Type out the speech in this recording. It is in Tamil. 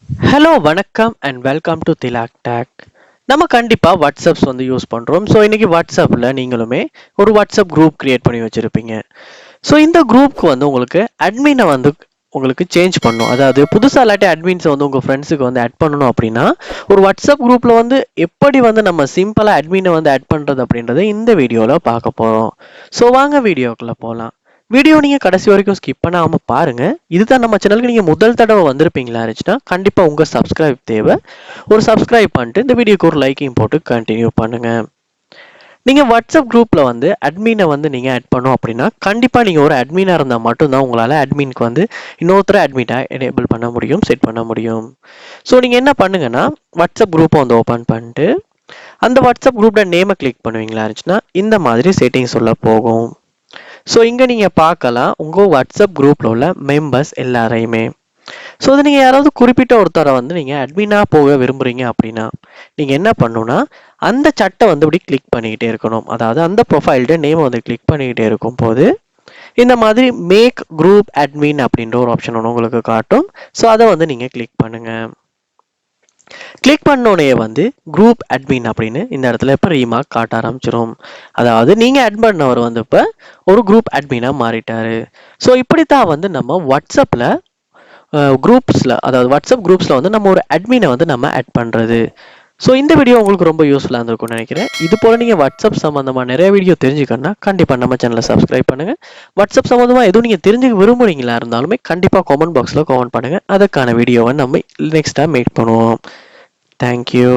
ஹலோ வணக்கம் and welcome to Thilak take. நம்ம கண்டிப்பாக வாட்ஸ்அப்ஸ் வந்து யூஸ் பண்ணுறோம். ஸோ இன்றைக்கி வாட்ஸ்அப்பில் நீங்களுமே ஒரு வாட்ஸ்அப் குரூப் க்ரியேட் பண்ணி வச்சுருப்பீங்க. ஸோ இந்த குரூப்க்கு வந்து உங்களுக்கு அட்மினை வந்து உங்களுக்கு சேஞ்ச் பண்ணணும். அதாவது புதுசாக இல்லாட்டி அட்மின்ஸை வந்து உங்கள் ஃப்ரெண்ட்ஸுக்கு வந்து ஆட் பண்ணணும் அப்படின்னா ஒரு வாட்ஸ்அப் குரூப்பில் வந்து எப்படி வந்து நம்ம சிம்பிளாக அட்மினை வந்து ஆட் பண்ணுறது அப்படின்றத இந்த வீடியோவில் பார்க்க போகிறோம். ஸோ வாங்க வீடியோக்குள்ளே போகலாம். வீடியோ நீங்கள் கடைசி வரைக்கும் ஸ்கிப் பண்ணாமல் பாருங்கள். இதுதான் நம்ம சேனலுக்கு நீங்கள் முதல் தடவை வந்திருப்பீங்களா இருந்துச்சுன்னா கண்டிப்பாக உங்கள் சப்ஸ்கிரைப் தேவை. ஒரு சப்ஸ்கிரைப் பண்ணிட்டு இந்த வீடியோக்கு ஒரு லைக்கையும் போட்டு கண்டினியூ பண்ணுங்கள். நீங்கள் வாட்ஸ்அப் குரூப்பில் வந்து அட்மினை வந்து நீங்கள் ஆட் பண்ணோம் அப்படின்னா கண்டிப்பாக நீங்கள் ஒரு அட்மினாக இருந்தால் மட்டும்தான் உங்களால் அட்மினுக்கு வந்து இன்னொருத்தர அட்மிட்டாக எனேபிள் பண்ண முடியும், செட் பண்ண முடியும். ஸோ நீங்கள் என்ன பண்ணுங்கன்னா வாட்ஸ்அப் குரூப்பை வந்து ஓப்பன் பண்ணிட்டு அந்த வாட்ஸ்அப் குரூப்பில் நேமை கிளிக் பண்ணுவீங்களா இருந்துச்சுன்னா இந்த மாதிரி செட்டிங்ஸ் உள்ள போகும். ஸோ இங்கே நீங்கள் பார்க்கலாம் உங்கள் வாட்ஸ்அப் குரூப்பில் உள்ள மெம்பர்ஸ் எல்லாரையுமே. ஸோ இது நீங்கள் யாராவது குறிப்பிட்ட ஒருத்தரை வந்து நீங்கள் அட்மினாக போக விரும்புகிறீங்க அப்படின்னா நீங்கள் என்ன பண்ணணும்னா அந்த சட்டை வந்து இப்படி கிளிக் பண்ணிக்கிட்டே இருக்கணும். அதாவது அந்த ப்ரொஃபைல்ட நேம் வந்து கிளிக் பண்ணிக்கிட்டே இருக்கும் போது இந்த மாதிரி மேக் குரூப் அட்மின் அப்படின்ற ஒரு ஆப்ஷன் ஒன்று உங்களுக்கு காட்டும். ஸோ அதை வந்து நீங்கள் கிளிக் பண்ணுங்கள். கிளிக் பண்ணோடனே வந்து குரூப் அட்மின் அப்படின்னு இந்த இடத்துல இப்போ ரீமார்க் காட்ட ஆரம்பிச்சிடும். அதாவது நீங்கள் அட் பண்ணவர் வந்து இப்போ ஒரு குரூப் அட்மினாக மாறிட்டாரு. ஸோ இப்படித்தான் வந்து நம்ம வாட்ஸ்அப்பில் குரூப்ஸில், அதாவது வாட்ஸ்அப் குரூப்ஸில் வந்து நம்ம ஒரு அட்மினை வந்து நம்ம ஆட் பண்ணுறது. ஸோ இந்த வீடியோ உங்களுக்கு ரொம்ப யூஸ்ஃபுல்லாக இருந்திருக்கும்னு நினைக்கிறேன். இது போல் நீங்கள் வாட்ஸ்அப் சம்மந்தமாக நிறைய வீடியோ தெரிஞ்சுக்கணும்னா கண்டிப்பாக நம்ம சேனலை சப்ஸ்கிரைப் பண்ணுங்கள். வாட்ஸ்அப் சம்மந்தமாக எதுவும் நீங்கள் தெரிஞ்சுக்க விரும்புறீங்களா இருந்தாலுமே கண்டிப்பாக கமெண்ட் பாக்ஸில் கமெண்ட் பண்ணுங்கள். அதுக்கான வீடியோவை நம்ம நெக்ஸ்ட்டாக மேக் பண்ணுவோம். Thank you.